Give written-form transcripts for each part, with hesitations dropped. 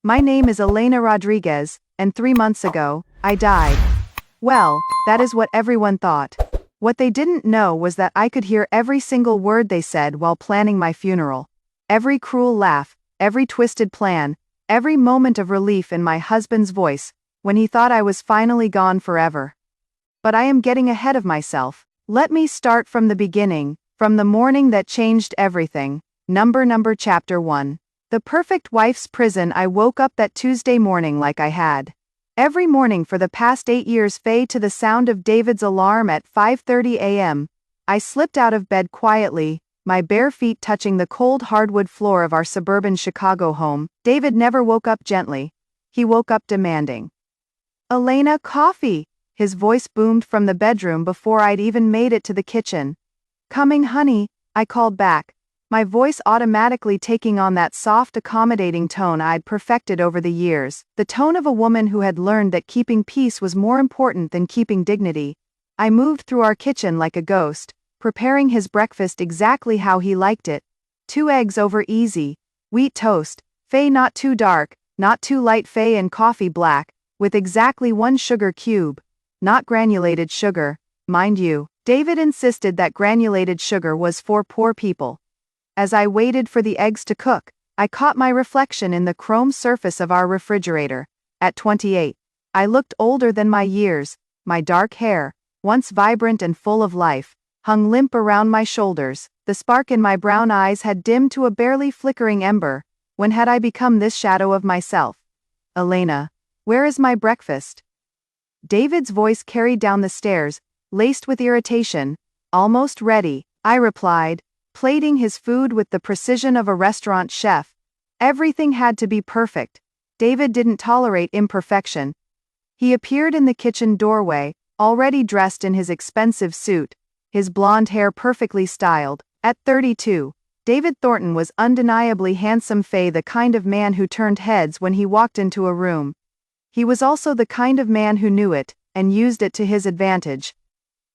My name is Elena Rodriguez, and 3 months ago, I died. Well, that is what everyone thought. What they didn't know was that I could hear every single word they said while planning my funeral. Every cruel laugh, every twisted plan, every moment of relief in my husband's voice, when he thought I was finally gone forever. But I am getting ahead of myself. Let me start from the beginning, from the morning that changed everything. Number chapter 1. The perfect wife's prison. I woke up that Tuesday morning like I had every morning for the past 8 years, to the sound of David's alarm at 5:30 a.m. I slipped out of bed quietly, my bare feet touching the cold hardwood floor of our suburban Chicago home. David never woke up gently. He woke up demanding. "Elena, coffee!" His voice boomed from the bedroom before I'd even made it to the kitchen. "Coming, honey," I called back, my voice automatically taking on that soft, accommodating tone I'd perfected over the years, the tone of a woman who had learned that keeping peace was more important than keeping dignity. I moved through our kitchen like a ghost, preparing his breakfast exactly how he liked it. 2 eggs over easy, wheat toast, not too dark, not too light, and coffee black, with exactly 1 sugar cube. Not granulated sugar, mind you. David insisted that granulated sugar was for poor people. As I waited for the eggs to cook, I caught my reflection in the chrome surface of our refrigerator. At 28, I looked older than my years. My dark hair, once vibrant and full of life, hung limp around my shoulders. The spark in my brown eyes had dimmed to a barely flickering ember. When had I become this shadow of myself? "Elena, where is my breakfast?" David's voice carried down the stairs, laced with irritation. "Almost ready," I replied, plating his food with the precision of a restaurant chef. Everything had to be perfect. David didn't tolerate imperfection. He appeared in the kitchen doorway, already dressed in his expensive suit, his blonde hair perfectly styled. At 32, David Thornton was undeniably handsome, the kind of man who turned heads when he walked into a room. He was also the kind of man who knew it, and used it to his advantage.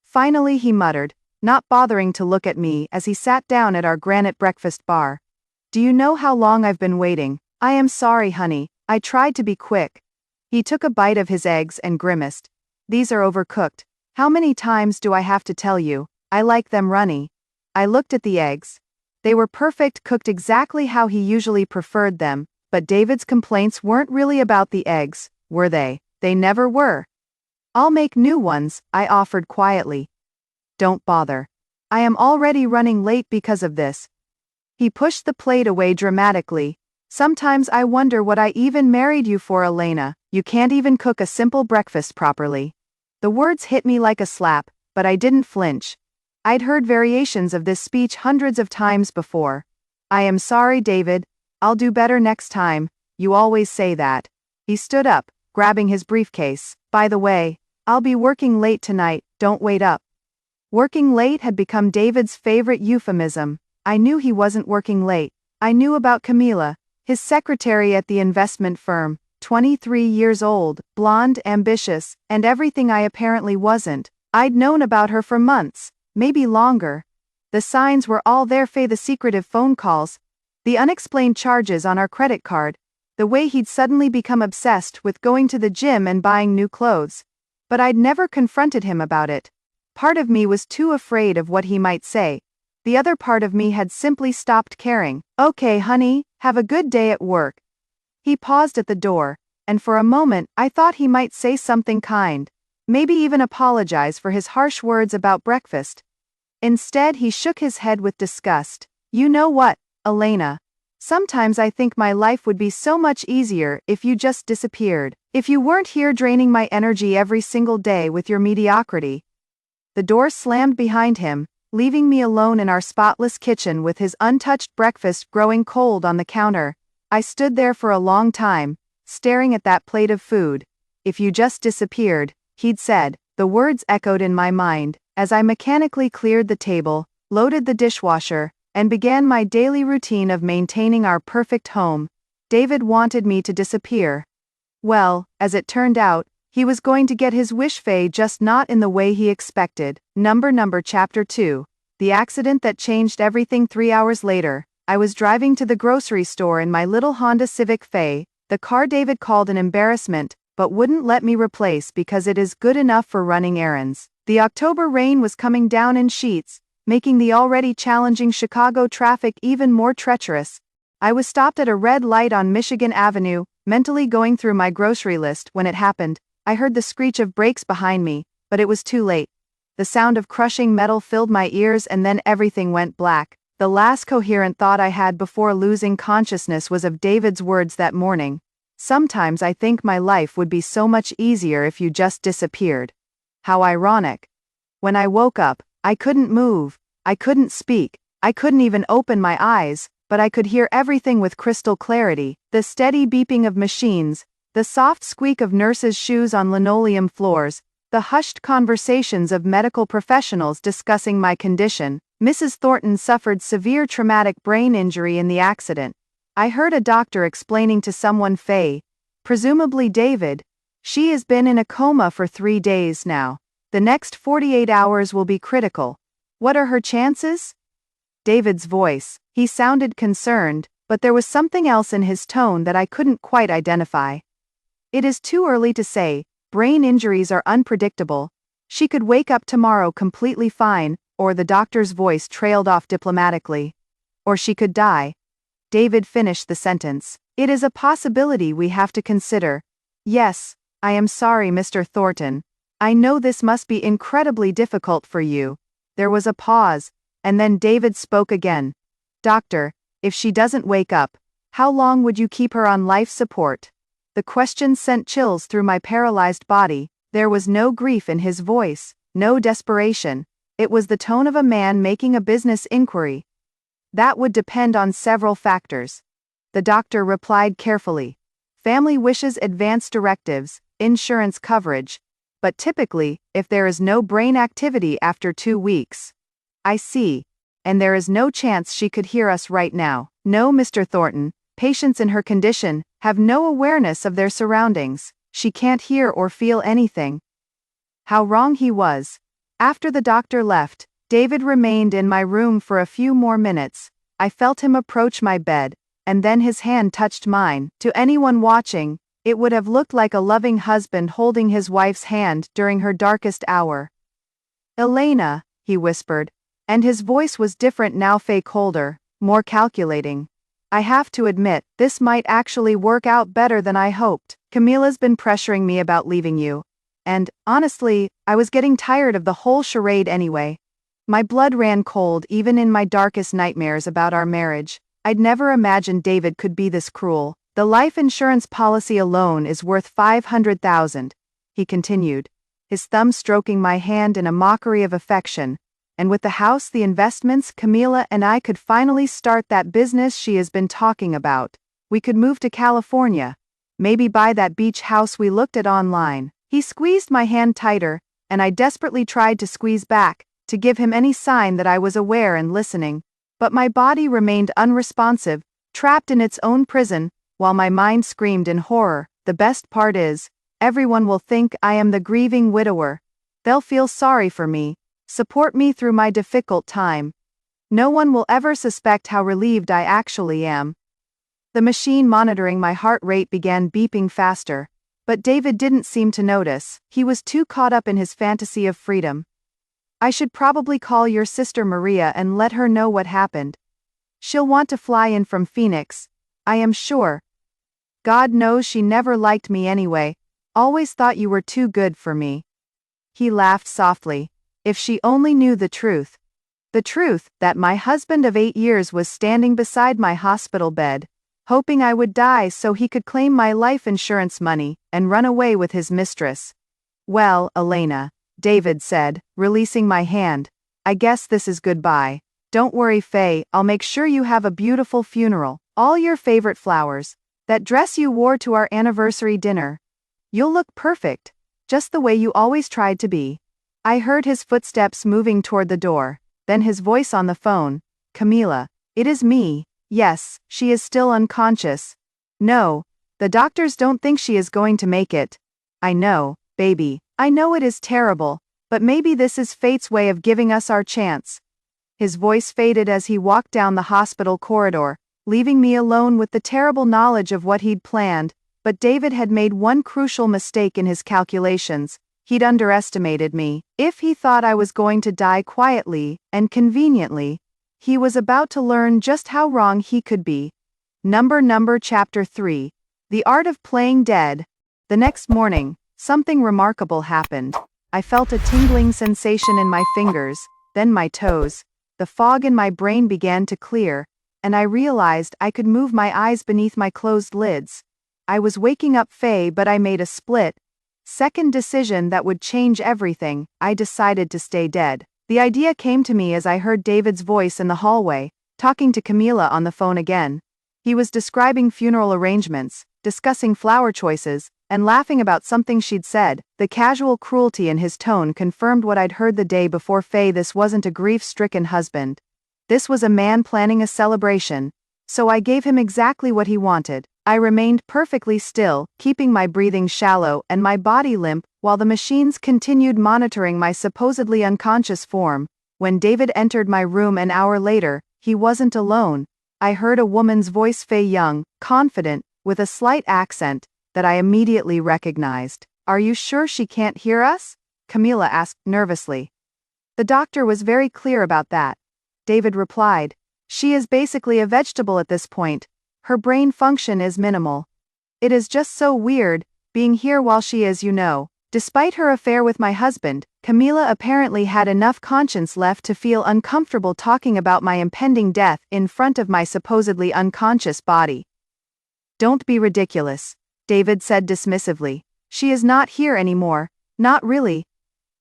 Finally he muttered, not bothering to look at me as he sat down at our granite breakfast bar. "Do you know how long I've been waiting?" "I am sorry, honey, I tried to be quick." He took a bite of his eggs and grimaced. "These are overcooked. How many times do I have to tell you? I like them runny." I looked at the eggs. They were perfect, cooked exactly how he usually preferred them, but David's complaints weren't really about the eggs, were they? They never were. "I'll make new ones," I offered quietly. "Don't bother. I am already running late because of this." He pushed the plate away dramatically. "Sometimes I wonder what I even married you for, Elena. You can't even cook a simple breakfast properly." The words hit me like a slap, but I didn't flinch. I'd heard variations of this speech hundreds of times before. "I am sorry, David. I'll do better next time. You always say that." He stood up, grabbing his briefcase. "By the way, I'll be working late tonight, don't wait up." Working late had become David's favorite euphemism. I knew he wasn't working late. I knew about Camila, his secretary at the investment firm, 23 years old, blonde, ambitious, and everything I apparently wasn't. I'd known about her for months, maybe longer. The signs were all there, the secretive phone calls, the unexplained charges on our credit card, the way he'd suddenly become obsessed with going to the gym and buying new clothes. But I'd never confronted him about it. Part of me was too afraid of what he might say. The other part of me had simply stopped caring. "Okay, honey, have a good day at work." He paused at the door, and for a moment I thought he might say something kind, maybe even apologize for his harsh words about breakfast. Instead, he shook his head with disgust. "You know what, Elena? Sometimes I think my life would be so much easier if you just disappeared. If you weren't here draining my energy every single day with your mediocrity." The door slammed behind him, leaving me alone in our spotless kitchen with his untouched breakfast growing cold on the counter. I stood there for a long time, staring at that plate of food. "If you just disappeared," he'd said. The words echoed in my mind, as I mechanically cleared the table, loaded the dishwasher, and began my daily routine of maintaining our perfect home. David wanted me to disappear. Well, as it turned out, he was going to get his wish, just not in the way he expected. Number chapter 2. The accident that changed everything. 3 hours later, I was driving to the grocery store in my little Honda Civic, The car David called an embarrassment, but wouldn't let me replace because it is good enough for running errands. The October rain was coming down in sheets, making the already challenging Chicago traffic even more treacherous. I was stopped at a red light on Michigan Avenue, mentally going through my grocery list when it happened. I heard the screech of brakes behind me, but it was too late. The sound of crushing metal filled my ears and then everything went black. The last coherent thought I had before losing consciousness was of David's words that morning. Sometimes I think my life would be so much easier if you just disappeared. How ironic. When I woke up, I couldn't move, I couldn't speak, I couldn't even open my eyes, but I could hear everything with crystal clarity, the steady beeping of machines, the soft squeak of nurses' shoes on linoleum floors, the hushed conversations of medical professionals discussing my condition. Mrs. Thornton suffered severe traumatic brain injury in the accident. I heard a doctor explaining to someone, Faye, presumably David, she has been in a coma for 3 days now. The next 48 hours will be critical. What are her chances? David's voice, he sounded concerned, but there was something else in his tone that I couldn't quite identify. It is too early to say, brain injuries are unpredictable. She could wake up tomorrow completely fine, or the doctor's voice trailed off diplomatically. Or she could die. David finished the sentence. It is a possibility we have to consider. Yes, I am sorry, Mr. Thornton. I know this must be incredibly difficult for you. There was a pause, and then David spoke again. Doctor, if she doesn't wake up, how long would you keep her on life support? The question sent chills through my paralyzed body. There was no grief in his voice, no desperation. It was the tone of a man making a business inquiry. That would depend on several factors. The doctor replied carefully. Family wishes, advance directives, insurance coverage. But typically, if there is no brain activity after 2 weeks. I see. And there is no chance she could hear us right now. No, Mr. Thornton, patients in her condition have no awareness of their surroundings. She can't hear or feel anything. How wrong he was. After the doctor left, David remained in my room for a few more minutes. I felt him approach my bed, and then his hand touched mine. To anyone watching, it would have looked like a loving husband holding his wife's hand during her darkest hour. Elena, he whispered, and his voice was different now, fake colder, more calculating. I have to admit, this might actually work out better than I hoped. Camila's been pressuring me about leaving you. And, honestly, I was getting tired of the whole charade anyway. My blood ran cold even in my darkest nightmares about our marriage. I'd never imagined David could be this cruel. The life insurance policy alone is worth $500,000, he continued, his thumb stroking my hand in a mockery of affection. And with the house, the investments, Camila and I could finally start that business she has been talking about. We could move to California. Maybe buy that beach house we looked at online. He squeezed my hand tighter, and I desperately tried to squeeze back, to give him any sign that I was aware and listening. But my body remained unresponsive, trapped in its own prison, while my mind screamed in horror. The best part is, everyone will think I am the grieving widower. They'll feel sorry for me, support me through my difficult time. No one will ever suspect how relieved I actually am. The machine monitoring my heart rate began beeping faster. But David didn't seem to notice. He was too caught up in his fantasy of freedom. I should probably call your sister Maria and let her know what happened. She'll want to fly in from Phoenix, I am sure. God knows she never liked me anyway, always thought you were too good for me. He laughed softly. If she only knew the truth. The truth that my husband of 8 years was standing beside my hospital bed, hoping I would die so he could claim my life insurance money and run away with his mistress. Well, Elena, David said, releasing my hand, I guess this is goodbye. Don't worry, Faye, I'll make sure you have a beautiful funeral. All your favorite flowers. That dress you wore to our anniversary dinner. You'll look perfect, just the way you always tried to be. I heard his footsteps moving toward the door, then his voice on the phone. Camila, it is me. Yes, she is still unconscious. No, the doctors don't think she is going to make it. I know, baby, I know it is terrible, but maybe this is fate's way of giving us our chance. His voice faded as he walked down the hospital corridor, leaving me alone with the terrible knowledge of what he'd planned. But David had made one crucial mistake in his calculations. He'd underestimated me. If he thought I was going to die quietly and conveniently, he was about to learn just how wrong he could be. Number Chapter 3. The Art of Playing Dead. The next morning, something remarkable happened. I felt a tingling sensation in my fingers, then my toes. The fog in my brain began to clear, and I realized I could move my eyes beneath my closed lids. I was waking up Faye, but I made a split-second decision that would change everything. I decided to stay dead. The idea came to me as I heard David's voice in the hallway, talking to Camila on the phone again. He was describing funeral arrangements, discussing flower choices, and laughing about something she'd said. The casual cruelty in his tone confirmed what I'd heard the day before. Faye, this wasn't a grief-stricken husband. This was a man planning a celebration. So I gave him exactly what he wanted. I remained perfectly still, keeping my breathing shallow and my body limp, while the machines continued monitoring my supposedly unconscious form. When David entered my room an hour later, he wasn't alone. I heard a woman's voice, Faye Young, confident, with a slight accent that I immediately recognized. "Are you sure she can't hear us?" Camila asked nervously. "The doctor was very clear about that," David replied. "She is basically a vegetable at this point. Her brain function is minimal. It is just so weird, being here while she is, you know." Despite her affair with my husband, Camila apparently had enough conscience left to feel uncomfortable talking about my impending death in front of my supposedly unconscious body. "Don't be ridiculous," David said dismissively. "She is not here anymore, not really.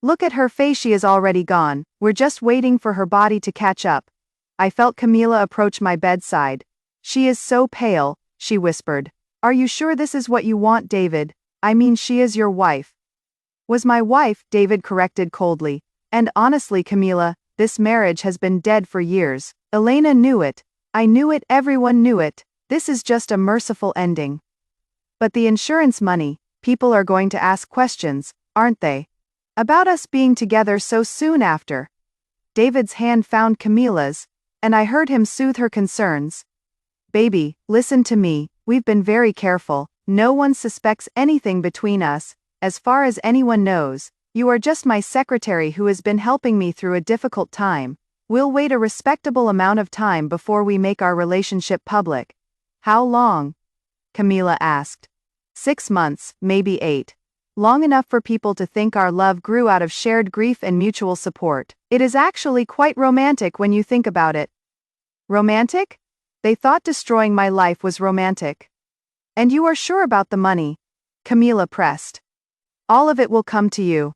Look at her face, she is already gone. We're just waiting for her body to catch up." I felt Camila approach my bedside. "She is so pale," she whispered. "Are you sure this is what you want, David? I mean, she is your wife." "Was my wife," David corrected coldly. "And honestly, Camila, this marriage has been dead for years. Elena knew it. I knew it, everyone knew it. This is just a merciful ending." "But the insurance money, people are going to ask questions, aren't they? About us being together so soon after." David's hand found Camila's, and I heard him soothe her concerns. "Baby, listen to me, we've been very careful. No one suspects anything between us. As far as anyone knows, you are just my secretary who has been helping me through a difficult time. We'll wait a respectable amount of time before we make our relationship public." "How long?" Camila asked. 6 months, maybe 8. Long enough for people to think our love grew out of shared grief and mutual support. It is actually quite romantic when you think about it." "Romantic?" They thought destroying my life was romantic. "And you are sure about the money?" Camila pressed. "All of it will come to you.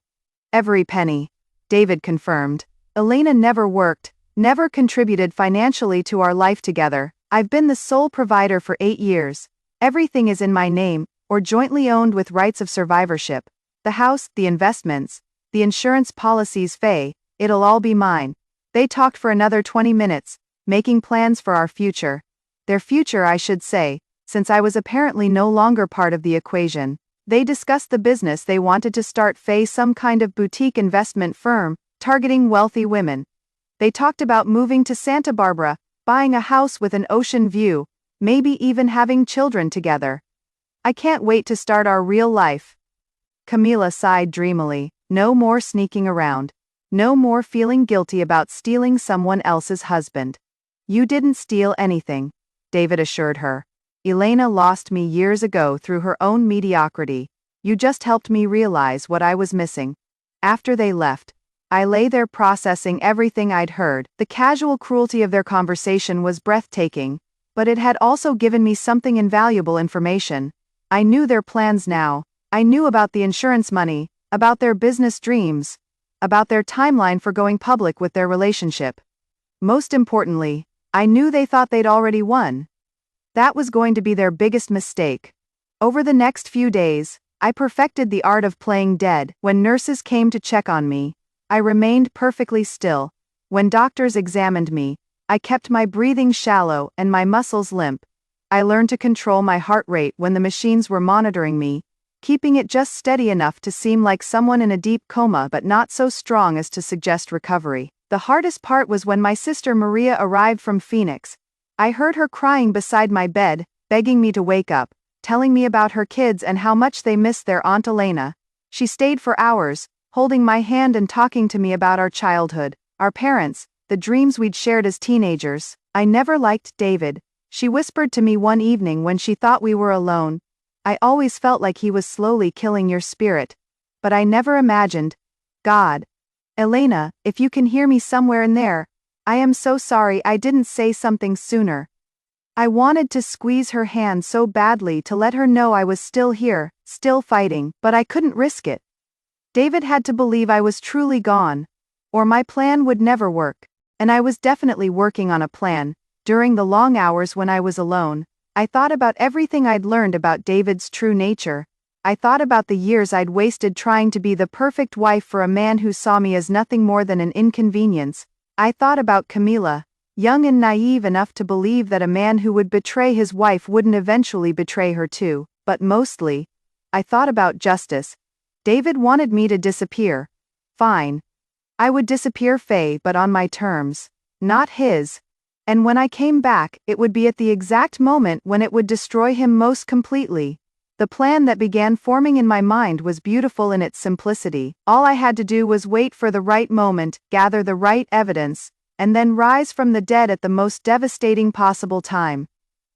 Every penny," David confirmed. "Elena never worked, never contributed financially to our life together. I've been the sole provider for 8 years. Everything is in my name, or jointly owned with rights of survivorship. The house, the investments, the insurance policies, Faye, it'll all be mine." They talked for another 20 minutes, making plans for our future. Their future, I should say, since I was apparently no longer part of the equation. They discussed the business they wanted to start, Faye, some kind of boutique investment firm, targeting wealthy women. They talked about moving to Santa Barbara, buying a house with an ocean view, maybe even having children together. "I can't wait to start our real life." Camila sighed dreamily. No more sneaking around. No more feeling guilty about stealing someone else's husband. "You didn't steal anything," David assured her. "Elena lost me years ago through her own mediocrity. You just helped me realize what I was missing." After they left, I lay there processing everything I'd heard. The casual cruelty of their conversation was breathtaking, but it had also given me something invaluable information. I knew their plans now. I knew about the insurance money, about their business dreams, about their timeline for going public with their relationship. Most importantly, I knew they thought they'd already won. That was going to be their biggest mistake. Over the next few days, I perfected the art of playing dead. When nurses came to check on me, I remained perfectly still. When doctors examined me, I kept my breathing shallow and my muscles limp. I learned to control my heart rate when the machines were monitoring me, keeping it just steady enough to seem like someone in a deep coma but not so strong as to suggest recovery. The hardest part was when my sister Maria arrived from Phoenix. I heard her crying beside my bed, begging me to wake up. telling me about her kids and how much they missed their Aunt Elena. She stayed for hours, holding my hand and talking to me about our childhood, our parents, the dreams we'd shared as teenagers. I never liked David, she whispered to me one evening when she thought we were alone. I always felt like he was slowly killing your spirit. But I never imagined. God. Elena, if you can hear me somewhere in there, I am so sorry I didn't say something sooner. I wanted to squeeze her hand so badly to let her know I was still here, still fighting, but I couldn't risk it. David had to believe I was truly gone, or my plan would never work. And I was definitely working on a plan. During the long hours when I was alone, I thought about everything I'd learned about David's true nature. I thought about the years I'd wasted trying to be the perfect wife for a man who saw me as nothing more than an inconvenience. I thought about Camila, young and naive enough to believe that a man who would betray his wife wouldn't eventually betray her too. But mostly, I thought about justice. David wanted me to disappear. Fine. I would disappear, Faye, but on my terms. Not his. And when I came back, it would be at the exact moment when it would destroy him most completely. The plan that began forming in my mind was beautiful in its simplicity. All I had to do was wait for the right moment, gather the right evidence, and then rise from the dead at the most devastating possible time.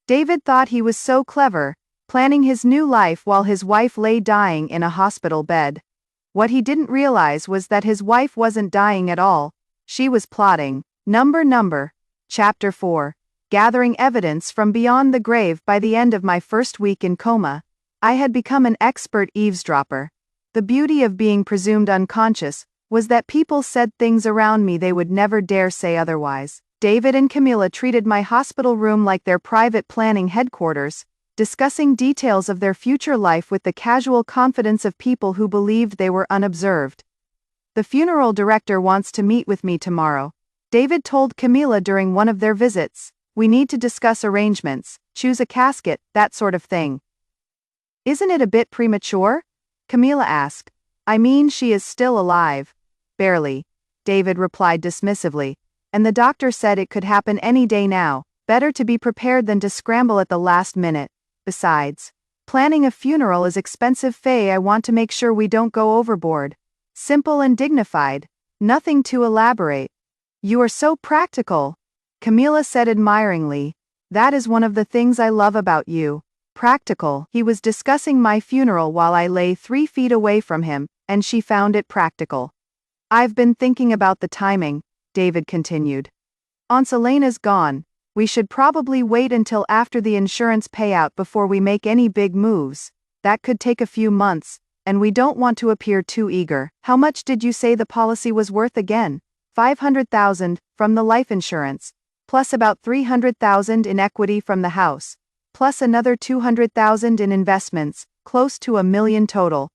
David thought he was so clever, planning his new life while his wife lay dying in a hospital bed. What he didn't realize was that his wife wasn't dying at all. She was plotting. Number. Chapter 4. Gathering evidence from beyond the grave. By the end of my first week in Coma, I had become an expert eavesdropper. The beauty of being presumed unconscious was that people said things around me they would never dare say otherwise. David and Camila treated my hospital room like their private planning headquarters, discussing details of their future life with the casual confidence of people who believed they were unobserved. The funeral director wants to meet with me tomorrow, David told Camila during one of their visits. We need to discuss arrangements, choose a casket, that sort of thing. Isn't it a bit premature? Camila asked. I mean, she is still alive. Barely, David replied dismissively, and the doctor said it could happen any day now. Better to be prepared than to scramble at the last minute. Besides, planning a funeral is expensive, Faye. I want to make sure we don't go overboard. Simple and dignified. Nothing too elaborate. You are so practical, Camila said admiringly. That is one of the things I love about you. Practical. He was discussing my funeral while I lay 3 feet away from him, and she found it practical. I've been thinking about the timing, David continued. Aunt Elena's gone. We should probably wait until after the insurance payout before we make any big moves. That could take a few months, and we don't want to appear too eager. How much did you say the policy was worth again? $500,000 from the life insurance, plus about $300,000 in equity from the house, plus another $200,000 in investments, close to $1 million total.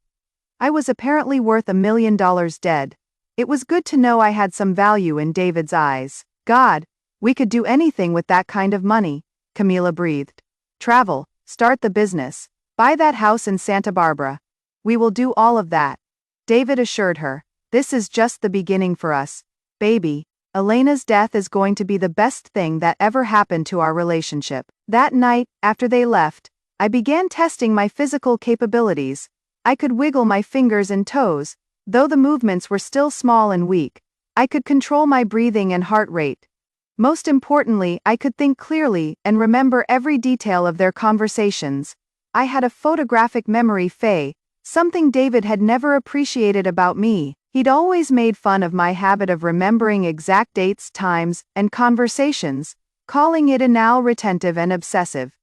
I was apparently worth $1 million dead. It was good to know I had some value in David's eyes. God, we could do anything with that kind of money, Camila breathed. Travel, start the business, buy that house in Santa Barbara. We will do all of that, David assured her. This is just the beginning for us. Baby, Elena's death is going to be the best thing that ever happened to our relationship. That night, after they left, I began testing my physical capabilities. I could wiggle my fingers and toes, though the movements were still small and weak. I could control my breathing and heart rate. Most importantly, I could think clearly and remember every detail of their conversations. I had a photographic memory, Faye, something David had never appreciated about me. He'd always made fun of my habit of remembering exact dates, times, and conversations, calling it anal retentive and obsessive.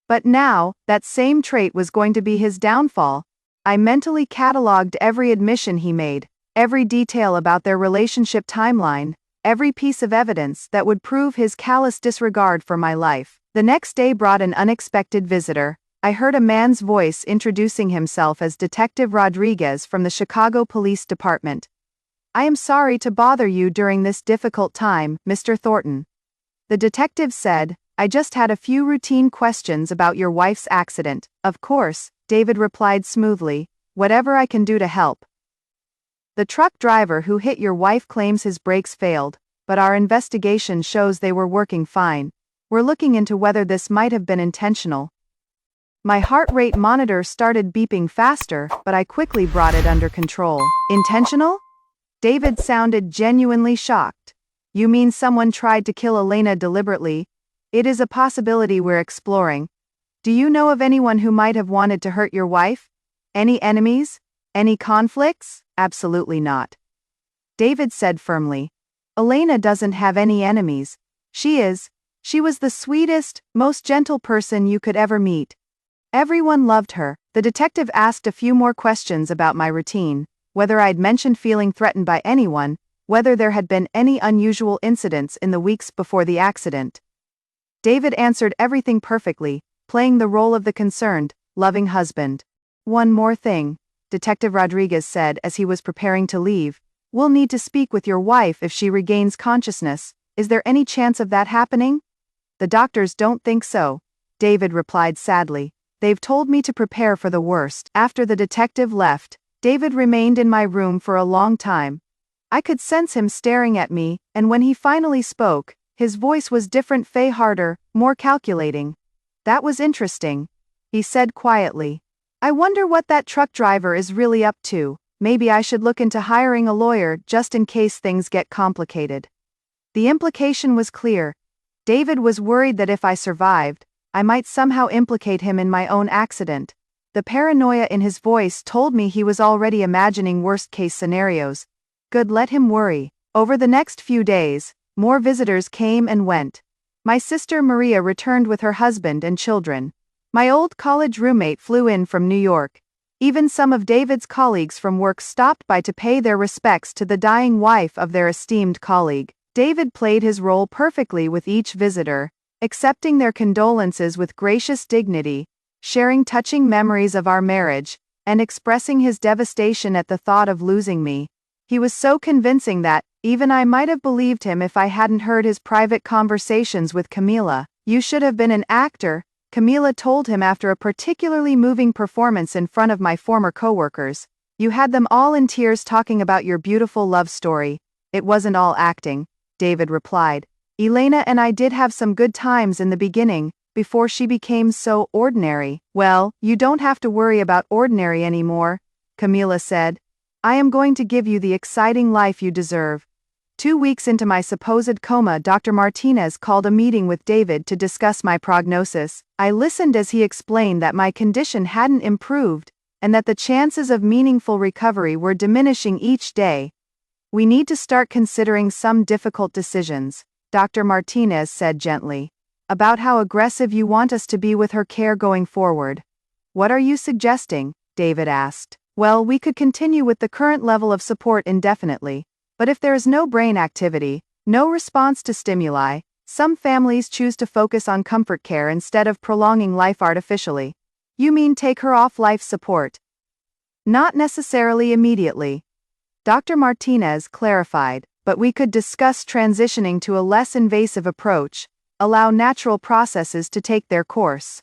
But now, that same trait was going to be his downfall. I mentally cataloged every admission he made, every detail about their relationship timeline, every piece of evidence that would prove his callous disregard for my life. The next day brought an unexpected visitor. I heard a man's voice introducing himself as Detective Rodriguez from the Chicago Police Department. I am sorry to bother you during this difficult time, Mr. Thornton. The detective said, I just had a few routine questions about your wife's accident. Of course, David replied smoothly, whatever I can do to help. The truck driver who hit your wife claims his brakes failed, but our investigation shows they were working fine. We're looking into whether this might have been intentional. My heart rate monitor started beeping faster, but I quickly brought it under control. Intentional? David sounded genuinely shocked. You mean someone tried to kill Elena deliberately? It is a possibility we're exploring. Do you know of anyone who might have wanted to hurt your wife? Any enemies? Any conflicts? Absolutely not. David said firmly. Elena doesn't have any enemies. She was the sweetest, most gentle person you could ever meet. Everyone loved her. The detective asked a few more questions about my routine, whether I'd mentioned feeling threatened by anyone, whether there had been any unusual incidents in the weeks before the accident. David answered everything perfectly, playing the role of the concerned, loving husband. One more thing, Detective Rodriguez said as he was preparing to leave. We'll need to speak with your wife if she regains consciousness. Is there any chance of that happening? The doctors don't think so, David replied sadly. They've told me to prepare for the worst. After the detective left, David remained in my room for a long time. I could sense him staring at me, and when he finally spoke, his voice was different, harder, more calculating. That was interesting, he said quietly. I wonder what that truck driver is really up to. Maybe I should look into hiring a lawyer just in case things get complicated. The implication was clear. David was worried that if I survived, I might somehow implicate him in my own accident. The paranoia in his voice told me he was already imagining worst-case scenarios. Good, let him worry. Over the next few days, more visitors came and went. My sister Maria returned with her husband and children. My old college roommate flew in from New York. Even some of David's colleagues from work stopped by to pay their respects to the dying wife of their esteemed colleague. David played his role perfectly with each visitor, accepting their condolences with gracious dignity, sharing touching memories of our marriage, and expressing his devastation at the thought of losing me. He was so convincing that, even I might have believed him if I hadn't heard his private conversations with Camila. You should have been an actor, Camila told him after a particularly moving performance in front of my former coworkers. You had them all in tears talking about your beautiful love story. It wasn't all acting, David replied. Elena and I did have some good times in the beginning, before she became so ordinary. Well, you don't have to worry about ordinary anymore, Camila said. I am going to give you the exciting life you deserve. 2 weeks into my supposed coma, Dr. Martinez called a meeting with David to discuss my prognosis. I listened as he explained that my condition hadn't improved, and that the chances of meaningful recovery were diminishing each day. We need to start considering some difficult decisions, Dr. Martinez said gently. About how aggressive you want us to be with her care going forward. What are you suggesting? David asked. Well, we could continue with the current level of support indefinitely, but if there is no brain activity, no response to stimuli, some families choose to focus on comfort care instead of prolonging life artificially. You mean take her off life support? Not necessarily immediately, Dr. Martinez clarified, but we could discuss transitioning to a less invasive approach, allow natural processes to take their course.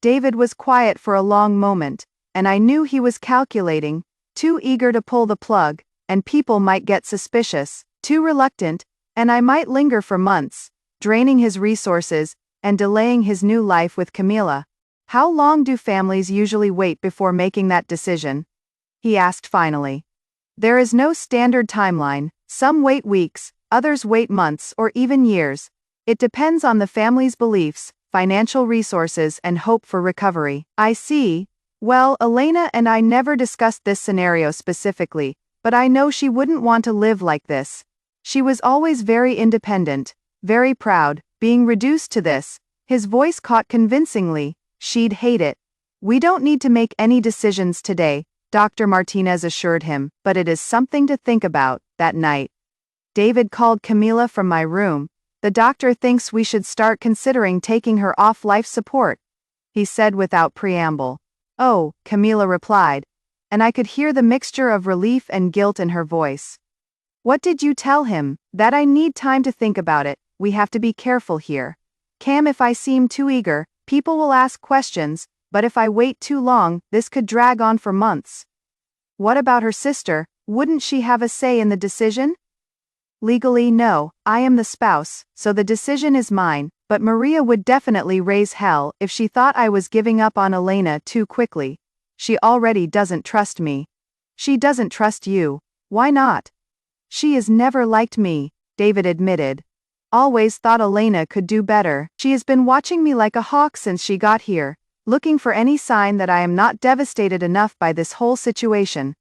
David was quiet for a long moment, and I knew he was calculating, too eager to pull the plug, and people might get suspicious, too reluctant, and I might linger for months, draining his resources, and delaying his new life with Camila. How long do families usually wait before making that decision? He asked finally. There is no standard timeline. Some wait weeks, others wait months or even years. It depends on the family's beliefs, financial resources, and hope for recovery. I see. Well, Elena and I never discussed this scenario specifically, but I know she wouldn't want to live like this. She was always very independent, very proud. Being reduced to this, his voice caught convincingly, she'd hate it. We don't need to make any decisions today, Dr. Martinez assured him, but it is something to think about. That night, David called Camila from my room. The doctor thinks we should start considering taking her off life support, he said without preamble. Oh, Camila replied, and I could hear the mixture of relief and guilt in her voice. What did you tell him? That I need time to think about it. We have to be careful here. Cam, if I seem too eager, people will ask questions, but if I wait too long, this could drag on for months. What about her sister? Wouldn't she have a say in the decision? Legally, no. I am the spouse, so the decision is mine, But Maria would definitely raise hell if she thought I was giving up on Elena too quickly. She already doesn't trust me. She doesn't trust you. Why not? She has never liked me, David admitted. Always thought Elena could do better. She has been watching me like a hawk since she got here, looking for any sign that I am not devastated enough by this whole situation.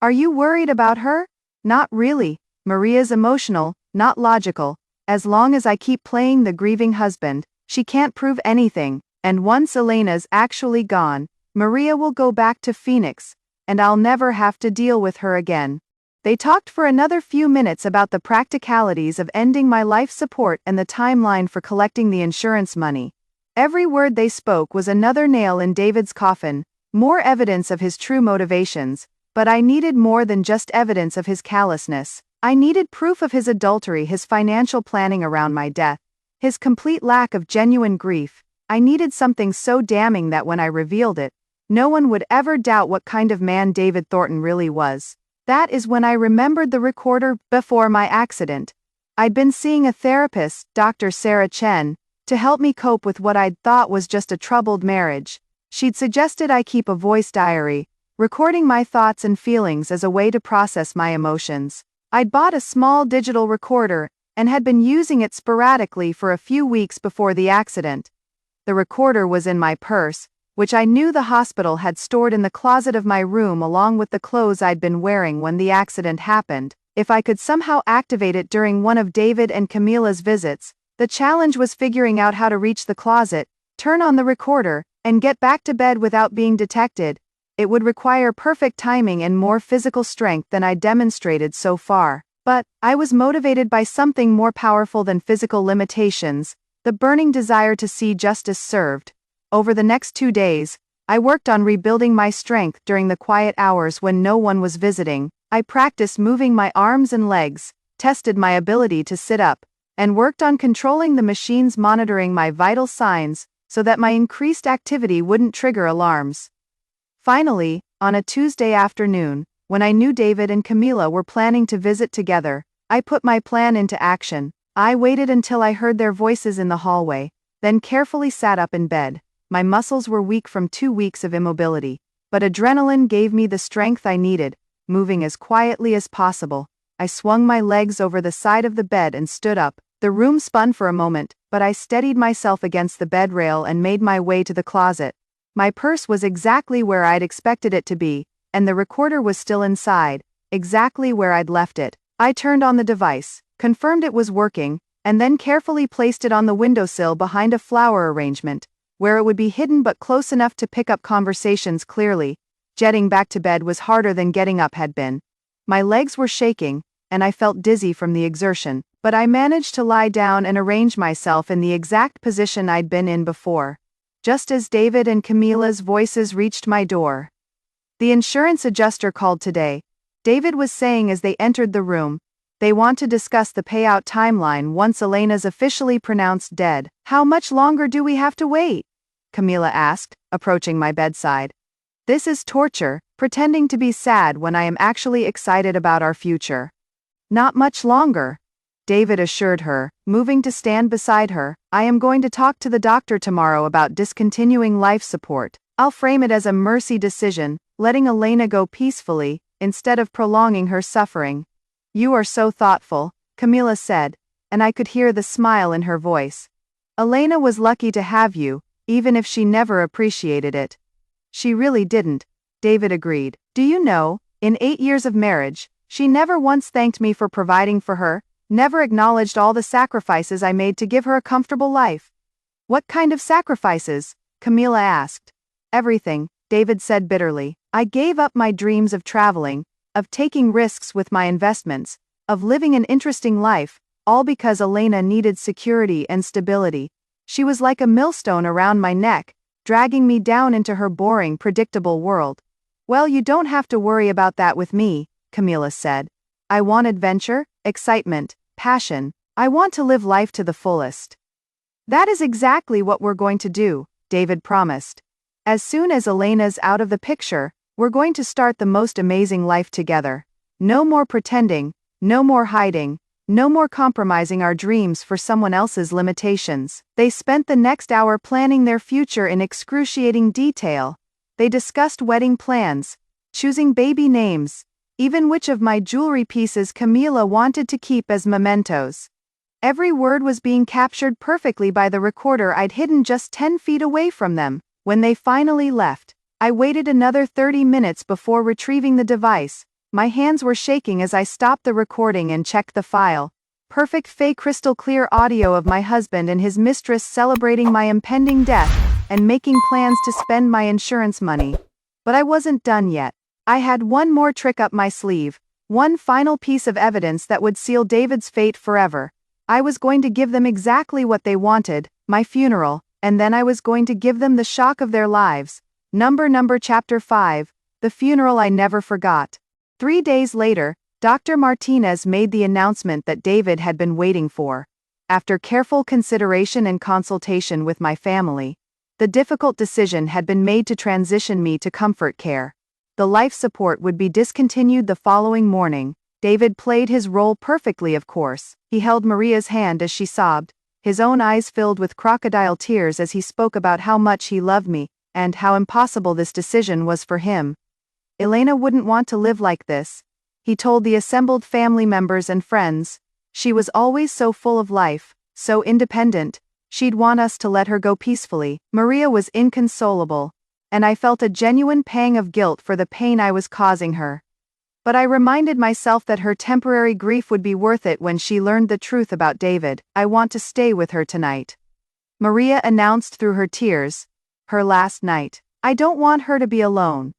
Are you worried about her? Not really. Maria's emotional, not logical. As long as I keep playing the grieving husband, she can't prove anything, and once Elena's actually gone, Maria will go back to Phoenix, and I'll never have to deal with her again. They talked for another few minutes about the practicalities of ending my life support and the timeline for collecting the insurance money. Every word they spoke was another nail in David's coffin, more evidence of his true motivations, but I needed more than just evidence of his callousness. I needed proof of his adultery, his financial planning around my death, his complete lack of genuine grief. I needed something so damning that when I revealed it, no one would ever doubt what kind of man David Thornton really was. That is when I remembered the recorder before my accident. I'd been seeing a therapist, Dr. Sarah Chen, to help me cope with what I'd thought was just a troubled marriage. She'd suggested I keep a voice diary, recording my thoughts and feelings as a way to process my emotions. I'd bought a small digital recorder and had been using it sporadically for a few weeks before the accident. The recorder was in my purse, which I knew the hospital had stored in the closet of my room along with the clothes I'd been wearing when the accident happened. If I could somehow activate it during one of David and Camila's visits, the challenge was figuring out how to reach the closet, turn on the recorder, and get back to bed without being detected. It would require perfect timing and more physical strength than I demonstrated so far. But I was motivated by something more powerful than physical limitations, the burning desire to see justice served. Over the next 2 days, I worked on rebuilding my strength during the quiet hours when no one was visiting. I practiced moving my arms and legs, tested my ability to sit up, and worked on controlling the machines monitoring my vital signs so that my increased activity wouldn't trigger alarms. Finally, on a Tuesday afternoon, when I knew David and Camila were planning to visit together, I put my plan into action. I waited until I heard their voices in the hallway, then carefully sat up in bed. My muscles were weak from 2 weeks of immobility, but adrenaline gave me the strength I needed. Moving as quietly as possible, I swung my legs over the side of the bed and stood up. The room spun for a moment, but I steadied myself against the bed rail and made my way to the closet. My purse was exactly where I'd expected it to be, and the recorder was still inside, exactly where I'd left it. I turned on the device, confirmed it was working, and then carefully placed it on the windowsill behind a flower arrangement, where it would be hidden but close enough to pick up conversations clearly. Jetting back to bed was harder than getting up had been. My legs were shaking, and I felt dizzy from the exertion, but I managed to lie down and arrange myself in the exact position I'd been in before. Just as David and Camila's voices reached my door. The insurance adjuster called today, David was saying as they entered the room. They want to discuss the payout timeline once Elena's officially pronounced dead. How much longer do we have to wait? Camila asked, approaching my bedside. This is torture, pretending to be sad when I am actually excited about our future. Not much longer, David assured her, moving to stand beside her. I am going to talk to the doctor tomorrow about discontinuing life support. I'll frame it as a mercy decision, letting Elena go peacefully, instead of prolonging her suffering. You are so thoughtful, Camila said, and I could hear the smile in her voice. Elena was lucky to have you, even if she never appreciated it. She really didn't, David agreed. Do you know, in 8 years of marriage, she never once thanked me for providing for her, never acknowledged all the sacrifices I made to give her a comfortable life. What kind of sacrifices? Camila asked. Everything, David said bitterly. I gave up my dreams of traveling, of taking risks with my investments, of living an interesting life, all because Elena needed security and stability. She was like a millstone around my neck, dragging me down into her boring, predictable world. Well, you don't have to worry about that with me, Camila said. I want adventure, excitement, passion. I want to live life to the fullest. That is exactly what we're going to do, David promised. As soon as Elena's out of the picture, we're going to start the most amazing life together. No more pretending, no more hiding, No more compromising our dreams for someone else's limitations. They spent the next hour planning their future in excruciating detail. They discussed wedding plans, choosing baby names, even which of my jewelry pieces Camila wanted to keep as mementos. Every word was being captured perfectly by the recorder I'd hidden just 10 feet away from them. When they finally left, I waited another 30 minutes before retrieving the device. My hands were shaking as I stopped the recording and checked the file. Perfect fake crystal clear audio of my husband and his mistress celebrating my impending death and making plans to spend my insurance money. But I wasn't done yet. I had one more trick up my sleeve, one final piece of evidence that would seal David's fate forever. I was going to give them exactly what they wanted, my funeral, and then I was going to give them the shock of their lives. Number Chapter 5, The Funeral I Never Forgot. 3 days later, Dr. Martinez made the announcement that David had been waiting for. After careful consideration and consultation with my family, the difficult decision had been made to transition me to comfort care. The life support would be discontinued the following morning. David played his role perfectly, of course. He held Maria's hand as she sobbed, his own eyes filled with crocodile tears as he spoke about how much he loved me, and how impossible this decision was for him. Elena wouldn't want to live like this, he told the assembled family members and friends. She was always so full of life, so independent. She'd want us to let her go peacefully. Maria was inconsolable, and I felt a genuine pang of guilt for the pain I was causing her. But I reminded myself that her temporary grief would be worth it when she learned the truth about David. I want to stay with her tonight, Maria announced through her tears. Her last night. I don't want her to be alone.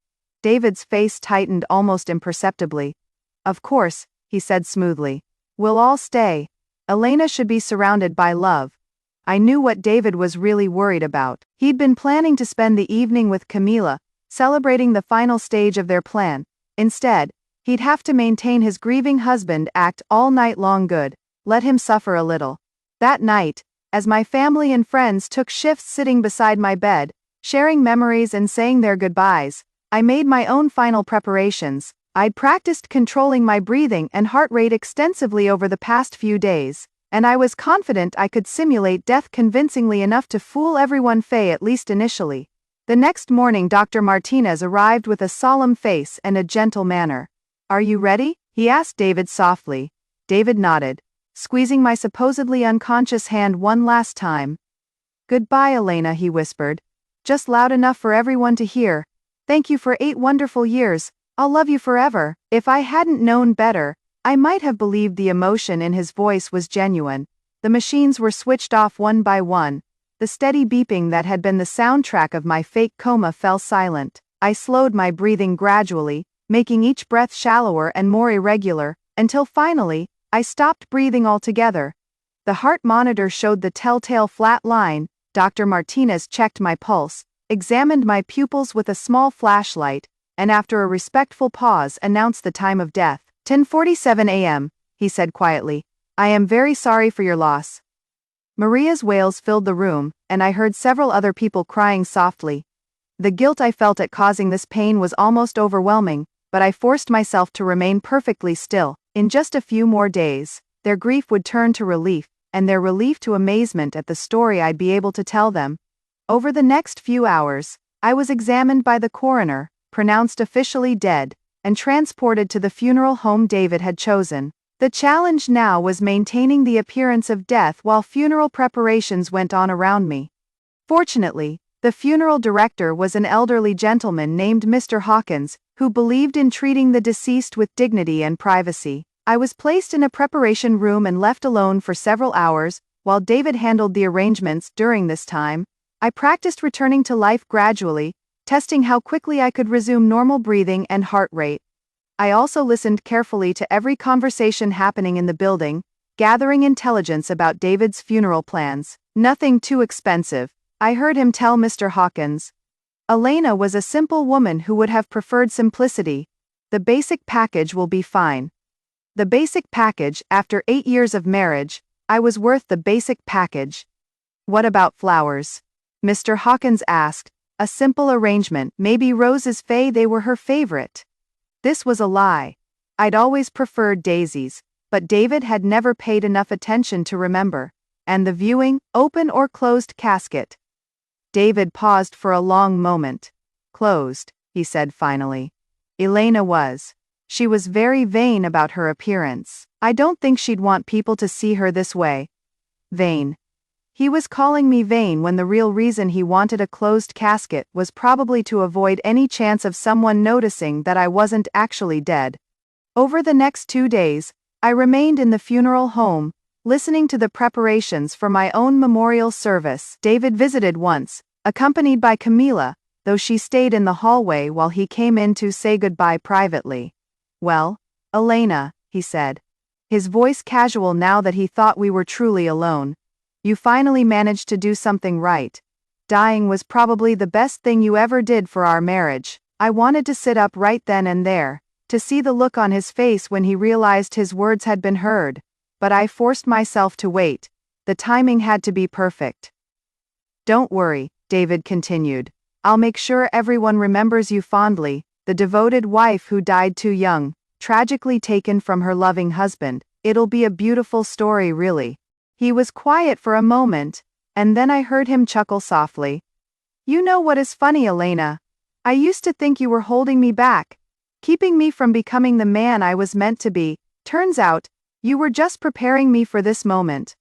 David's face tightened almost imperceptibly. Of course, he said smoothly. We'll all stay. Elena should be surrounded by love. I knew what David was really worried about. He'd been planning to spend the evening with Camila, celebrating the final stage of their plan. Instead, he'd have to maintain his grieving husband act all night long good, let him suffer a little. That night, as my family and friends took shifts sitting beside my bed, sharing memories and saying their goodbyes, I made my own final preparations. I'd practiced controlling my breathing and heart rate extensively over the past few days, and I was confident I could simulate death convincingly enough to fool everyone, at least initially. The next morning Dr. Martinez arrived with a solemn face and a gentle manner. Are you ready? He asked David softly. David nodded, squeezing my supposedly unconscious hand one last time. Goodbye, Elena, he whispered, just loud enough for everyone to hear. Thank you for 8 wonderful years. I'll love you forever. If I hadn't known better, I might have believed the emotion in his voice was genuine. The machines were switched off one by one. The steady beeping that had been the soundtrack of my fake coma fell silent. I slowed my breathing gradually, making each breath shallower and more irregular, until finally, I stopped breathing altogether. The heart monitor showed the telltale flat line. Dr. Martinez checked my pulse, examined my pupils with a small flashlight, and after a respectful pause announced the time of death. 10:47 a.m., he said quietly. I am very sorry for your loss. Maria's wails filled the room, and I heard several other people crying softly. The guilt I felt at causing this pain was almost overwhelming, but I forced myself to remain perfectly still. In just a few more days, their grief would turn to relief, and their relief to amazement at the story I'd be able to tell them. Over the next few hours, I was examined by the coroner, pronounced officially dead, and transported to the funeral home David had chosen. The challenge now was maintaining the appearance of death while funeral preparations went on around me. Fortunately, the funeral director was an elderly gentleman named Mr. Hawkins, who believed in treating the deceased with dignity and privacy. I was placed in a preparation room and left alone for several hours, while David handled the arrangements. During this time, I practiced returning to life gradually, testing how quickly I could resume normal breathing and heart rate. I also listened carefully to every conversation happening in the building, gathering intelligence about David's funeral plans. Nothing too expensive, I heard him tell Mr. Hawkins. Elena was a simple woman who would have preferred simplicity. The basic package will be fine. The basic package. After 8 years of marriage, I was worth the basic package. What about flowers? Mr. Hawkins asked. A simple arrangement. Maybe roses. They were her favorite. This was a lie. I'd always preferred daisies. but David had never paid enough attention to remember. And the viewing, open or closed casket? David paused for a long moment. Closed, he said finally. Elena was. She was very vain about her appearance. I don't think she'd want people to see her this way. Vain. He was calling me vain when the real reason he wanted a closed casket was probably to avoid any chance of someone noticing that I wasn't actually dead. Over the next 2 days, I remained in the funeral home, listening to the preparations for my own memorial service. David visited once, accompanied by Camila, though she stayed in the hallway while he came in to say goodbye privately. Well, Elena, he said. His voice casual now that he thought we were truly alone. You finally managed to do something right. Dying was probably the best thing you ever did for our marriage. I wanted to sit up right then and there, to see the look on his face when he realized his words had been heard. But I forced myself to wait. The timing had to be perfect. Don't worry, David continued. I'll make sure everyone remembers you fondly, the devoted wife who died too young, tragically taken from her loving husband. It'll be a beautiful story, really. He was quiet for a moment, and then I heard him chuckle softly. You know what is funny, Elena? I used to think you were holding me back, keeping me from becoming the man I was meant to be. Turns out, you were just preparing me for this moment.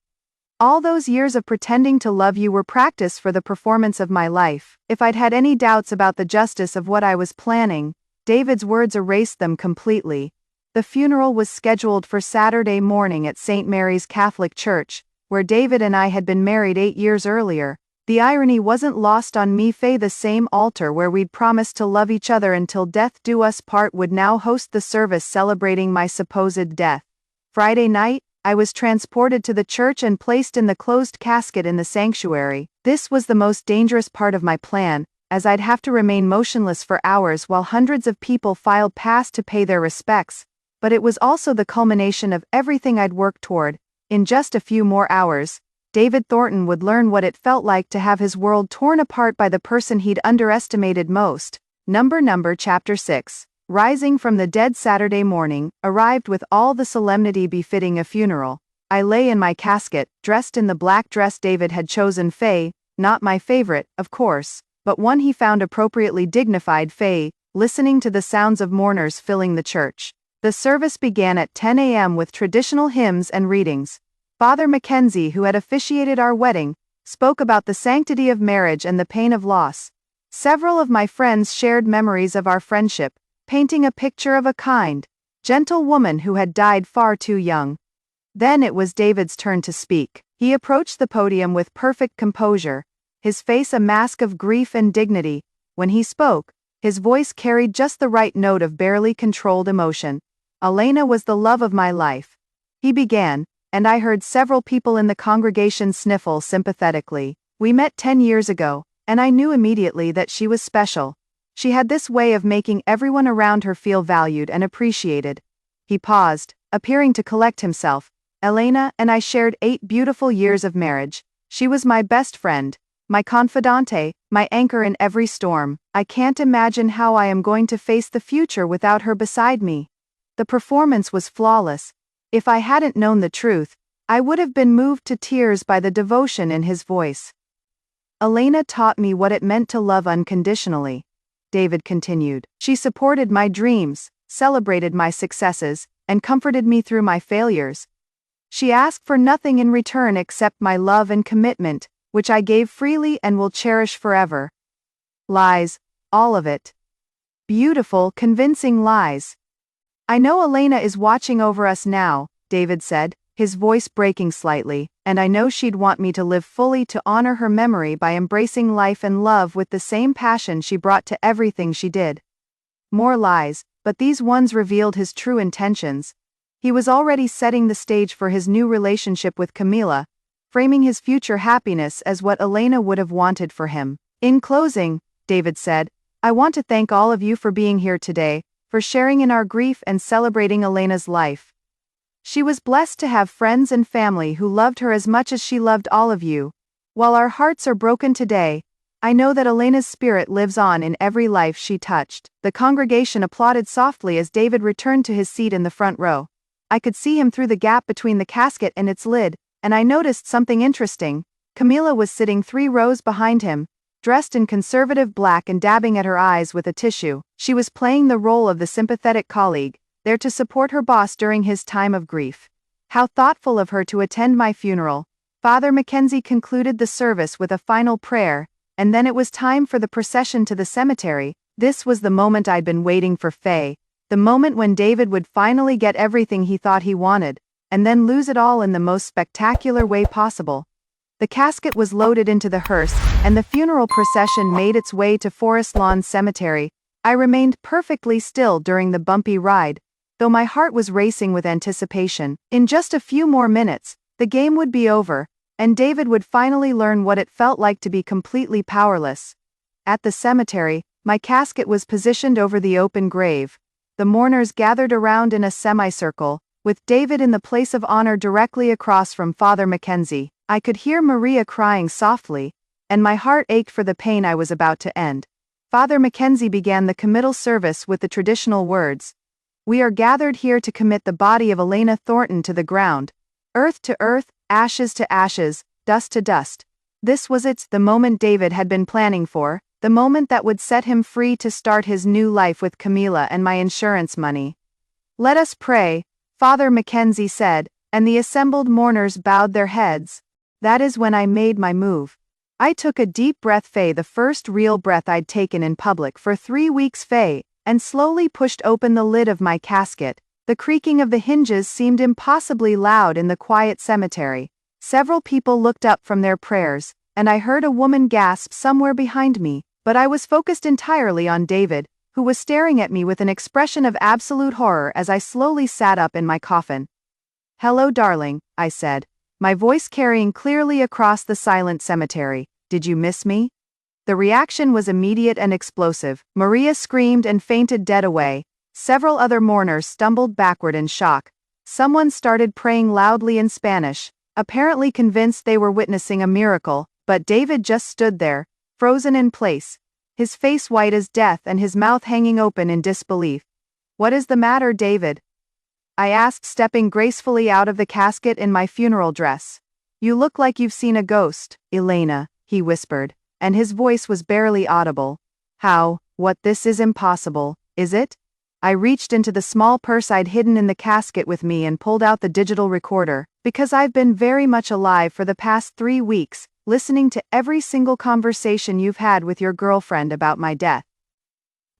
All those years of pretending to love you were practice for the performance of my life. If I'd had any doubts about the justice of what I was planning, David's words erased them completely. The funeral was scheduled for Saturday morning at St. Mary's Catholic Church, where David and I had been married 8 years earlier. The irony wasn't lost on me. The same altar where we'd promised to love each other until death do us part would now host the service celebrating my supposed death. Friday night, I was transported to the church and placed in the closed casket in the sanctuary. This was the most dangerous part of my plan, as I'd have to remain motionless for hours while hundreds of people filed past to pay their respects. But it was also the culmination of everything I'd worked toward. In just a few more hours, David Thornton would learn what it felt like to have his world torn apart by the person he'd underestimated most. Chapter 6. Rising from the dead Saturday morning, arrived with all the solemnity befitting a funeral. I lay in my casket, dressed in the black dress David had chosen. Not my favorite, of course, but one he found appropriately dignified. Listening to the sounds of mourners filling the church. The service began at 10 a.m. with traditional hymns and readings. Father Mackenzie, who had officiated our wedding, spoke about the sanctity of marriage and the pain of loss. Several of my friends shared memories of our friendship, painting a picture of a kind, gentle woman who had died far too young. Then it was David's turn to speak. He approached the podium with perfect composure, his face a mask of grief and dignity. When he spoke, his voice carried just the right note of barely controlled emotion. Elena was the love of my life. He began, and I heard several people in the congregation sniffle sympathetically. We met 10 years ago, and I knew immediately that she was special. She had this way of making everyone around her feel valued and appreciated. He paused, appearing to collect himself. Elena and I shared 8 beautiful years of marriage. She was my best friend, my confidante, my anchor in every storm. I can't imagine how I am going to face the future without her beside me. The performance was flawless. If I hadn't known the truth, I would have been moved to tears by the devotion in his voice. Elena taught me what it meant to love unconditionally. David continued. She supported my dreams, celebrated my successes, and comforted me through my failures. She asked for nothing in return except my love and commitment, which I gave freely and will cherish forever. Lies, all of it. Beautiful, convincing lies. I know Elena is watching over us now, David said, his voice breaking slightly, and I know she'd want me to live fully to honor her memory by embracing life and love with the same passion she brought to everything she did. More lies, but these ones revealed his true intentions. He was already setting the stage for his new relationship with Camila, framing his future happiness as what Elena would have wanted for him. In closing, David said, I want to thank all of you for being here today, for sharing in our grief and celebrating Elena's life. She was blessed to have friends and family who loved her as much as she loved all of you. While our hearts are broken today, I know that Elena's spirit lives on in every life she touched. The congregation applauded softly as David returned to his seat in the front row. I could see him through the gap between the casket and its lid, and I noticed something interesting. Camila was sitting 3 rows behind him, dressed in conservative black and dabbing at her eyes with a tissue. She was playing the role of the sympathetic colleague, there to support her boss during his time of grief. How thoughtful of her to attend my funeral. Father Mackenzie concluded the service with a final prayer, and then it was time for the procession to the cemetery. This was the moment I'd been waiting for, Faye. The moment when David would finally get everything he thought he wanted, and then lose it all in the most spectacular way possible. The casket was loaded into the hearse, and the funeral procession made its way to Forest Lawn Cemetery. I remained perfectly still during the bumpy ride, though my heart was racing with anticipation. In just a few more minutes, the game would be over, and David would finally learn what it felt like to be completely powerless. At the cemetery, my casket was positioned over the open grave. The mourners gathered around in a semicircle, with David in the place of honor directly across from Father Mackenzie. I could hear Maria crying softly, and my heart ached for the pain I was about to end. Father Mackenzie began the committal service with the traditional words, "We are gathered here to commit the body of Elena Thornton to the ground, earth to earth, ashes to ashes, dust to dust." This was the moment David had been planning for, the moment that would set him free to start his new life with Camila and my insurance money. "Let us pray," Father Mackenzie said, and the assembled mourners bowed their heads. That is when I made my move. I took a deep breath, Faye, the first real breath I'd taken in public for 3 weeks, Faye, and slowly pushed open the lid of my casket. The creaking of the hinges seemed impossibly loud in the quiet cemetery. Several people looked up from their prayers, and I heard a woman gasp somewhere behind me, but I was focused entirely on David, who was staring at me with an expression of absolute horror as I slowly sat up in my coffin. "Hello, darling," I said, my voice carrying clearly across the silent cemetery. "Did you miss me?" The reaction was immediate and explosive. Maria screamed and fainted dead away. Several other mourners stumbled backward in shock. Someone started praying loudly in Spanish, apparently convinced they were witnessing a miracle, but David just stood there, frozen in place, his face white as death and his mouth hanging open in disbelief. "What is the matter, David?" I asked, stepping gracefully out of the casket in my funeral dress. "You look like you've seen a ghost, Elena," he whispered, and his voice was barely audible. This is impossible, is it?" I reached into the small purse I'd hidden in the casket with me and pulled out the digital recorder, because I've been very much alive for the past 3 weeks, listening to every single conversation you've had with your girlfriend about my death.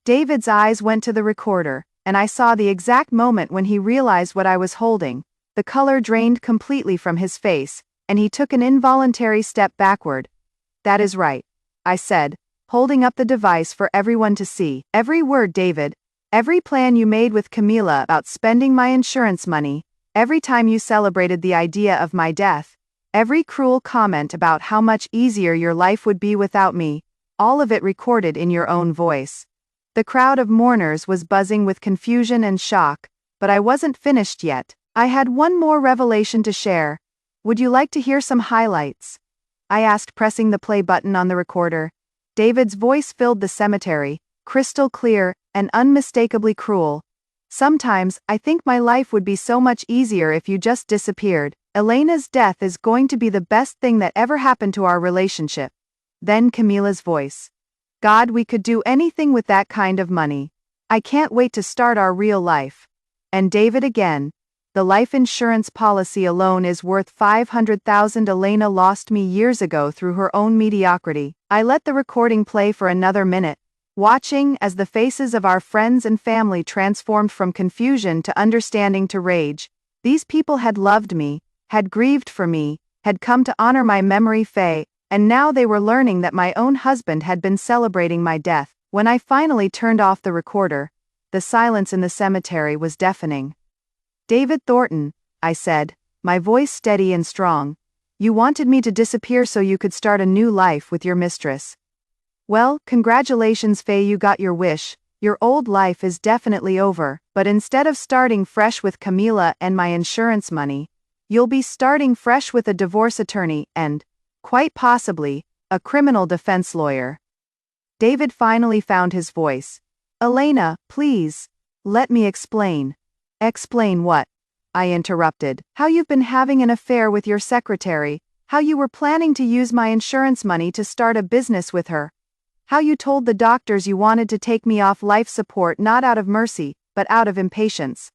David's eyes went to the recorder, and I saw the exact moment when he realized what I was holding. The color drained completely from his face, and he took an involuntary step backward. "That is right," I said, holding up the device for everyone to see. "Every word, David. Every plan you made with Camila about spending my insurance money, every time you celebrated the idea of my death, every cruel comment about how much easier your life would be without me, all of it recorded in your own voice." The crowd of mourners was buzzing with confusion and shock, but I wasn't finished yet. I had one more revelation to share. "Would you like to hear some highlights?" I asked, pressing the play button on the recorder. David's voice filled the cemetery, crystal clear and unmistakably cruel. "Sometimes, I think my life would be so much easier if you just disappeared. Elena's death is going to be the best thing that ever happened to our relationship." Then Camila's voice. "God, we could do anything with that kind of money. I can't wait to start our real life." And David again. "The life insurance policy alone is worth $500,000. Elena lost me years ago through her own mediocrity." I let the recording play for another minute, watching as the faces of our friends and family transformed from confusion to understanding to rage. These people had loved me, had grieved for me, had come to honor my memory, Faye, and now they were learning that my own husband had been celebrating my death. When I finally turned off the recorder, the silence in the cemetery was deafening. "David Thornton," I said, my voice steady and strong, "you wanted me to disappear so you could start a new life with your mistress. Well, congratulations, Faye, you got your wish. Your old life is definitely over, but instead of starting fresh with Camila and my insurance money, you'll be starting fresh with a divorce attorney and, quite possibly, a criminal defense lawyer." David finally found his voice. "Elena, please. Let me explain." "Explain what?" I interrupted. How you've been having an affair with your secretary, how you were planning to use my insurance money to start a business with her. How you told the doctors you wanted to take me off life support not out of mercy, but out of impatience.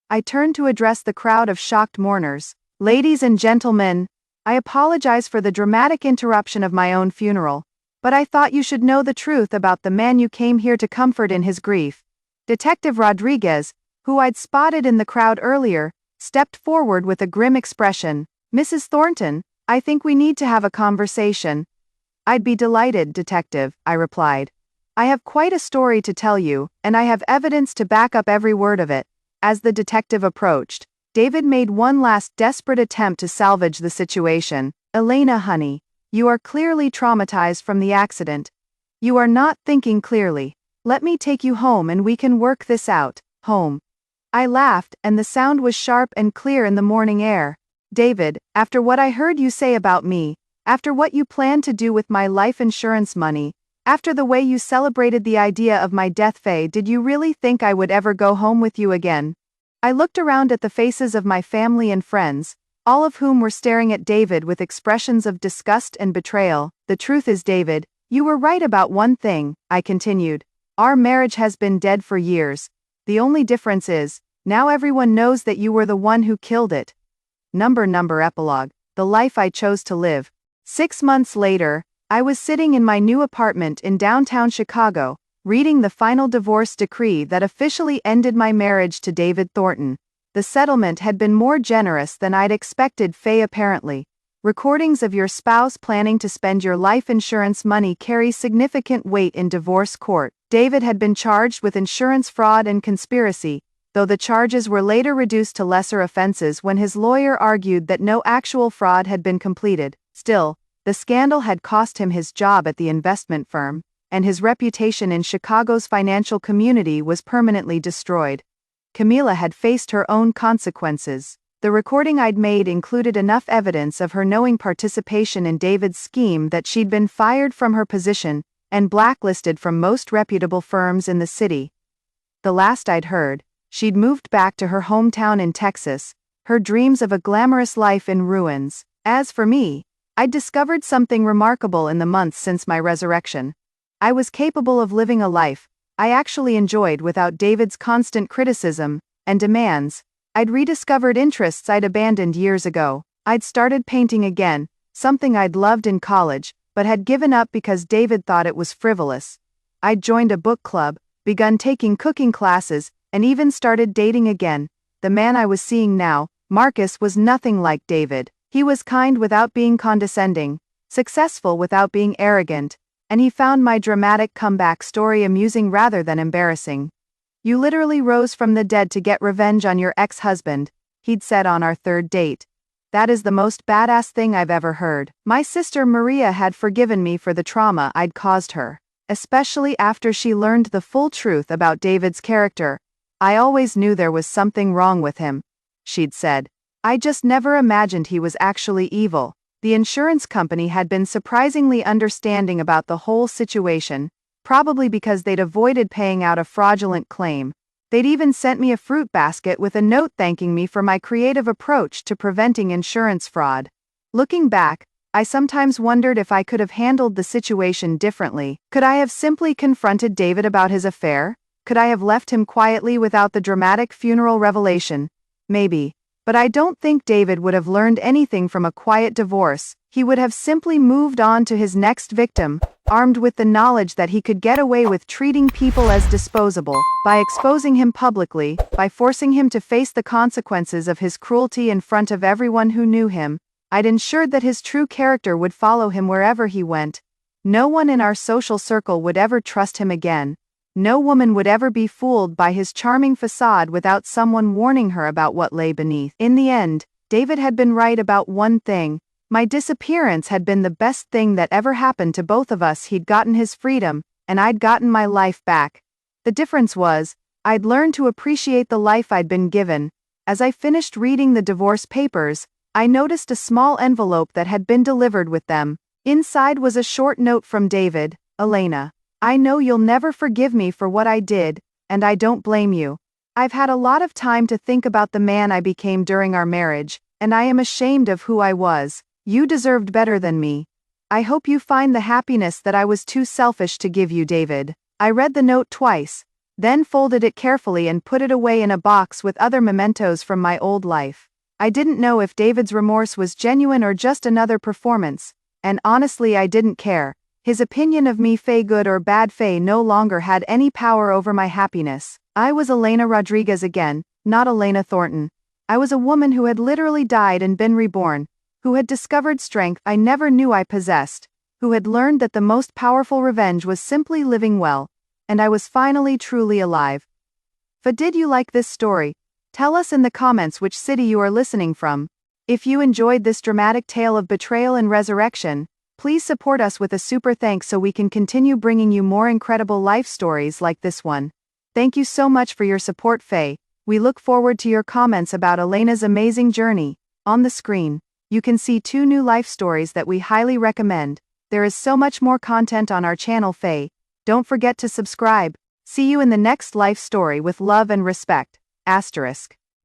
I turned to address the crowd of shocked mourners. Ladies and gentlemen, I apologize for the dramatic interruption of my own funeral, but I thought you should know the truth about the man you came here to comfort in his grief. Detective Rodriguez, who I'd spotted in the crowd earlier, stepped forward with a grim expression. Mrs. Thornton, I think we need to have a conversation. I'd be delighted, Detective, I replied. I have quite a story to tell you, and I have evidence to back up every word of it. As the detective approached, David made one last desperate attempt to salvage the situation. Elena, honey, you are clearly traumatized from the accident. You are not thinking clearly. Let me take you home and we can work this out. Home. I laughed, and the sound was sharp and clear in the morning air. David, after what I heard you say about me, after what you planned to do with my life insurance money, after the way you celebrated the idea of my death, Faye, did you really think I would ever go home with you again? I looked around at the faces of my family and friends, all of whom were staring at David with expressions of disgust and betrayal. The truth is, David, you were right about one thing, I continued. Our marriage has been dead for years. The only difference is, now everyone knows that you were the one who killed it. Number epilogue. The life I chose to live. 6 months later, I was sitting in my new apartment in downtown Chicago, reading the final divorce decree that officially ended my marriage to David Thornton. The settlement had been more generous than I'd expected, Faye, apparently. Recordings of your spouse planning to spend your life insurance money carry significant weight in divorce court. David had been charged with insurance fraud and conspiracy, though the charges were later reduced to lesser offenses when his lawyer argued that no actual fraud had been completed. Still, the scandal had cost him his job at the investment firm, and his reputation in Chicago's financial community was permanently destroyed. Camila had faced her own consequences. The recording I'd made included enough evidence of her knowing participation in David's scheme that she'd been fired from her position and blacklisted from most reputable firms in the city. The last I'd heard, she'd moved back to her hometown in Texas, her dreams of a glamorous life in ruins. As for me, I'd discovered something remarkable in the months since my resurrection. I was capable of living a life I actually enjoyed without David's constant criticism and demands. I'd rediscovered interests I'd abandoned years ago. I'd started painting again, something I'd loved in college, but had given up because David thought it was frivolous. I'd joined a book club, begun taking cooking classes, and even started dating again. The man I was seeing now, Marcus, was nothing like David. He was kind without being condescending, successful without being arrogant, and he found my dramatic comeback story amusing rather than embarrassing. You literally rose from the dead to get revenge on your ex-husband, he'd said on our third date. That is the most badass thing I've ever heard. My sister Maria had forgiven me for the trauma I'd caused her, especially after she learned the full truth about David's character. I always knew there was something wrong with him, she'd said. I just never imagined he was actually evil. The insurance company had been surprisingly understanding about the whole situation, probably because they'd avoided paying out a fraudulent claim. They'd even sent me a fruit basket with a note thanking me for my creative approach to preventing insurance fraud. Looking back, I sometimes wondered if I could have handled the situation differently. Could I have simply confronted David about his affair? Could I have left him quietly without the dramatic funeral revelation? Maybe. But I don't think David would have learned anything from a quiet divorce. He would have simply moved on to his next victim, armed with the knowledge that he could get away with treating people as disposable. By exposing him publicly, by forcing him to face the consequences of his cruelty in front of everyone who knew him, I'd ensured that his true character would follow him wherever he went. No one in our social circle would ever trust him again. No woman would ever be fooled by his charming facade without someone warning her about what lay beneath. In the end, David had been right about one thing. My disappearance had been the best thing that ever happened to both of us. He'd gotten his freedom, and I'd gotten my life back. The difference was, I'd learned to appreciate the life I'd been given. As I finished reading the divorce papers, I noticed a small envelope that had been delivered with them. Inside was a short note from David. Elena, I know you'll never forgive me for what I did, and I don't blame you. I've had a lot of time to think about the man I became during our marriage, and I am ashamed of who I was. You deserved better than me. I hope you find the happiness that I was too selfish to give you, David. I read the note twice, then folded it carefully and put it away in a box with other mementos from my old life. I didn't know if David's remorse was genuine or just another performance, and honestly I didn't care. His opinion of me, Faye good or bad Faye, no longer had any power over my happiness. I was Elena Rodriguez again, not Elena Thornton. I was a woman who had literally died and been reborn, who had discovered strength I never knew I possessed, who had learned that the most powerful revenge was simply living well, and I was finally truly alive. But did you like this story? Tell us in the comments which city you are listening from. If you enjoyed this dramatic tale of betrayal and resurrection, please support us with a super thanks so we can continue bringing you more incredible life stories like this one. Thank you so much for your support, Faye. We look forward to your comments about Elena's amazing journey. On the screen, you can see 2 new life stories that we highly recommend. There is so much more content on our channel, Faye. Don't forget to subscribe. See you in the next life story with love and respect. **.